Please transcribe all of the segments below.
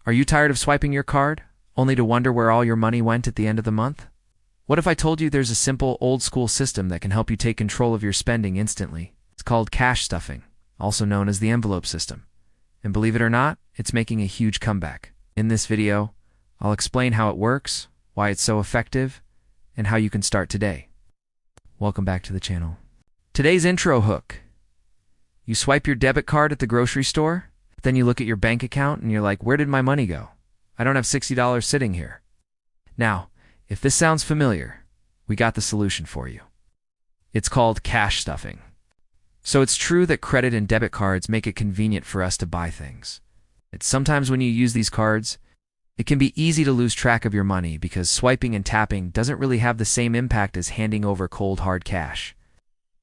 Are you tired of swiping your card, only to wonder where all your money went at the end of the month? What if I told you there's a simple, old-school system that can help you take control of your spending instantly? It's called cash stuffing, also known as the envelope system. And believe it or not, it's making a huge comeback. In this video, I'll explain how it works, why it's so effective, and how you can start today. Welcome back to the channel. Today's intro hook. You swipe your debit card at the grocery store, then you look at your bank account and you're like, where did my money go? I don't have $60 sitting here. Now, if this sounds familiar, we got the solution for you. It's called cash stuffing. So it's true that credit and debit cards make it convenient for us to buy things. Sometimes when you use these cards, it can be easy to lose track of your money because swiping and tapping doesn't really have the same impact as handing over cold hard cash.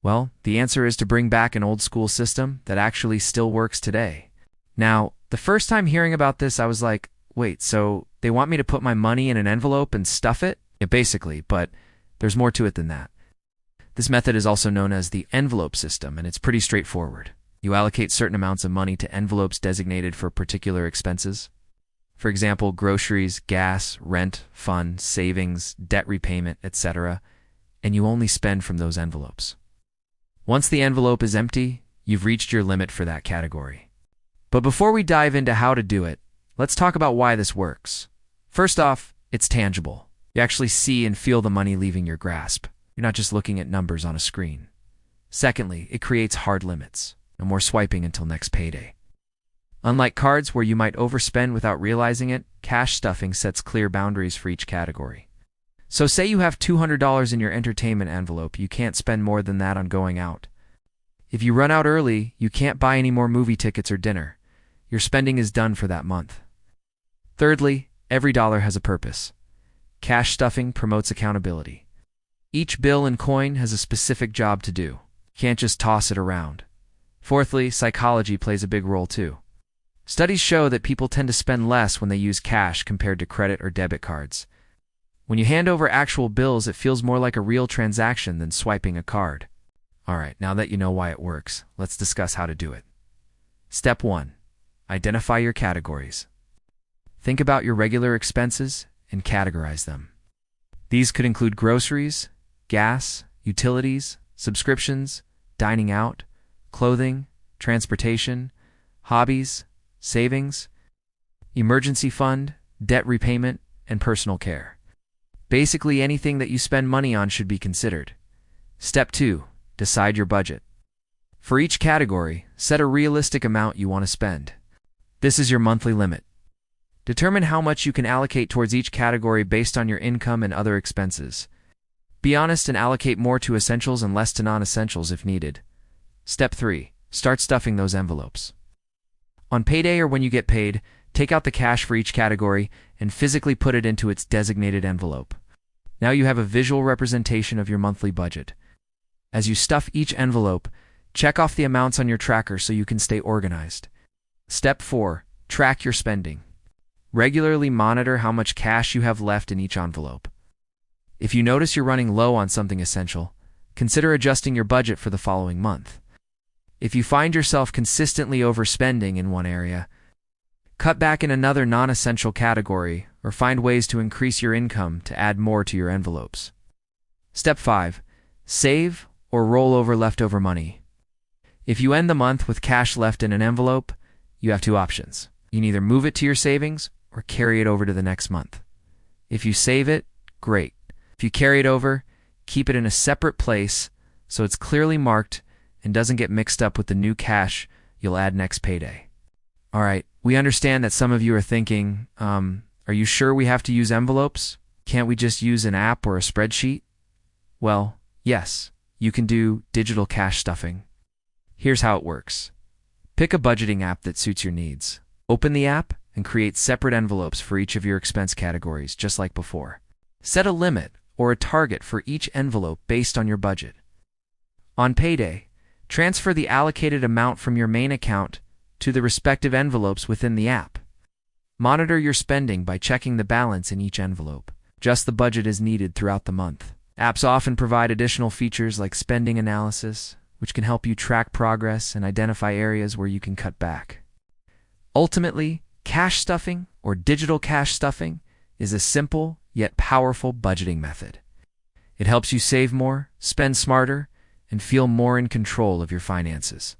Well, the answer is to bring back an old school system that actually still works today. Now, the first time hearing about this, I was like, wait, so they want me to put my money in an envelope and stuff it? Yeah, basically, but there's more to it than that. This method is also known as the envelope system, and it's pretty straightforward. You allocate certain amounts of money to envelopes designated for particular expenses. For example, groceries, gas, rent, fun, savings, debt repayment, etc., and you only spend from those envelopes. Once the envelope is empty, you've reached your limit for that category. But before we dive into how to do it, let's talk about why this works. First off, it's tangible. You actually see and feel the money leaving your grasp. You're not just looking at numbers on a screen. Secondly, it creates hard limits. No more swiping until next payday. Unlike cards where you might overspend without realizing it, cash stuffing sets clear boundaries for each category. So say you have $200 in your entertainment envelope, you can't spend more than that on going out. If you run out early, you can't buy any more movie tickets or dinner. Your spending is done for that month. Thirdly, every dollar has a purpose. Cash stuffing promotes accountability. Each bill and coin has a specific job to do. You can't just toss it around. Fourthly, psychology plays a big role too. Studies show that people tend to spend less when they use cash compared to credit or debit cards. When you hand over actual bills, it feels more like a real transaction than swiping a card. Alright, now that you know why it works, let's discuss how to do it. Step 1. Identify your categories. Think about your regular expenses and categorize them. These could include groceries, gas, utilities, subscriptions, dining out, clothing, transportation, hobbies, savings, emergency fund, debt repayment, and personal care. Basically, anything that you spend money on should be considered. Step 2. Decide your budget. For each category, set a realistic amount you want to spend. This is your monthly limit. Determine how much you can allocate towards each category based on your income and other expenses. Be honest and allocate more to essentials and less to non-essentials if needed. Step 3. Start stuffing those envelopes. On payday or when you get paid, take out the cash for each category and physically put it into its designated envelope. Now you have a visual representation of your monthly budget. As you stuff each envelope, check off the amounts on your tracker so you can stay organized. Step 4. Track your spending. Regularly monitor how much cash you have left in each envelope. If you notice you're running low on something essential, consider adjusting your budget for the following month. If you find yourself consistently overspending in one area, cut back in another non-essential category or find ways to increase your income to add more to your envelopes. Step 5. Save or roll over leftover money. If you end the month with cash left in an envelope, you have two options. You can either move it to your savings or carry it over to the next month. If you save it, great. If you carry it over, keep it in a separate place so it's clearly marked and doesn't get mixed up with the new cash you'll add next payday. Alright, we understand that some of you are thinking, are you sure we have to use envelopes? Can't we just use an app or a spreadsheet? Well, yes, you can do digital cash stuffing. Here's how it works. Pick a budgeting app that suits your needs. Open the app and create separate envelopes for each of your expense categories, just like before. Set a limit or a target for each envelope based on your budget. On payday, transfer the allocated amount from your main account to the respective envelopes within the app. Monitor your spending by checking the balance in each envelope. Adjust the budget as needed throughout the month. Apps often provide additional features like spending analysis, which can help you track progress and identify areas where you can cut back. Ultimately, cash stuffing or digital cash stuffing, is a simple yet powerful budgeting method. It helps you save more, spend smarter, and feel more in control of your finances.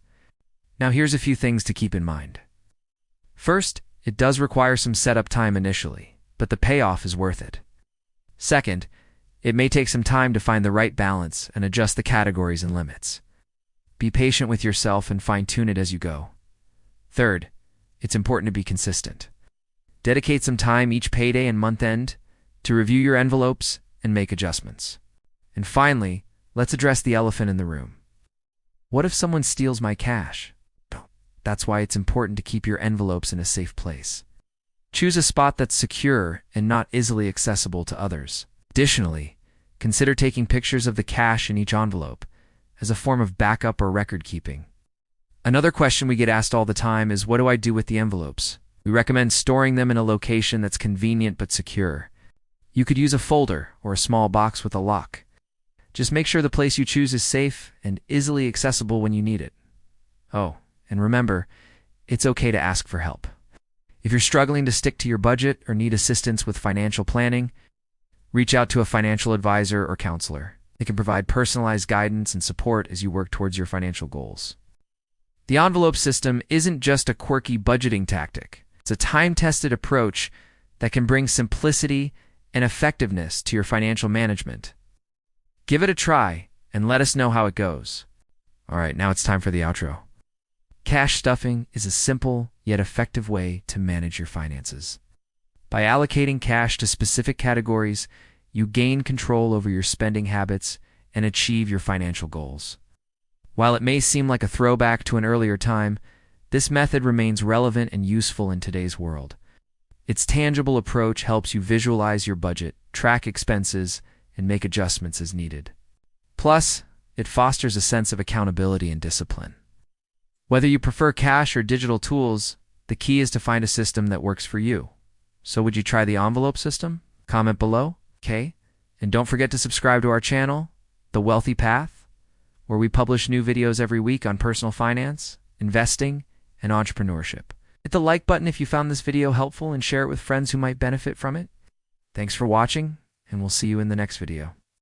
Now here's a few things to keep in mind. First, it does require some setup time initially, but the payoff is worth it. Second, it may take some time to find the right balance and adjust the categories and limits. Be patient with yourself and fine-tune it as you go. Third, it's important to be consistent. Dedicate some time each payday and month end to review your envelopes and make adjustments. And finally, let's address the elephant in the room. What if someone steals my cash? That's why it's important to keep your envelopes in a safe place. Choose a spot that's secure and not easily accessible to others. Additionally, consider taking pictures of the cash in each envelope as a form of backup or record keeping. Another question we get asked all the time is, what do I do with the envelopes? We recommend storing them in a location that's convenient but secure. You could use a folder or a small box with a lock. Just make sure the place you choose is safe and easily accessible when you need it. Oh, and remember, it's okay to ask for help. If you're struggling to stick to your budget or need assistance with financial planning, reach out to a financial advisor or counselor. They can provide personalized guidance and support as you work towards your financial goals. The envelope system isn't just a quirky budgeting tactic. It's a time-tested approach that can bring simplicity and effectiveness to your financial management. Give it a try and let us know how it goes. All right, now it's time for the outro. Cash stuffing is a simple yet effective way to manage your finances. By allocating cash to specific categories, you gain control over your spending habits and achieve your financial goals. While it may seem like a throwback to an earlier time, this method remains relevant and useful in today's world. Its tangible approach helps you visualize your budget, track expenses, and make adjustments as needed. Plus, it fosters a sense of accountability and discipline. Whether you prefer cash or digital tools, the key is to find a system that works for you. So would you try the envelope system? Comment below, okay? And don't forget to subscribe to our channel, The Wealthy Path, where we publish new videos every week on personal finance, investing, and entrepreneurship. Hit the like button if you found this video helpful and share it with friends who might benefit from it. Thanks for watching, and we'll see you in the next video.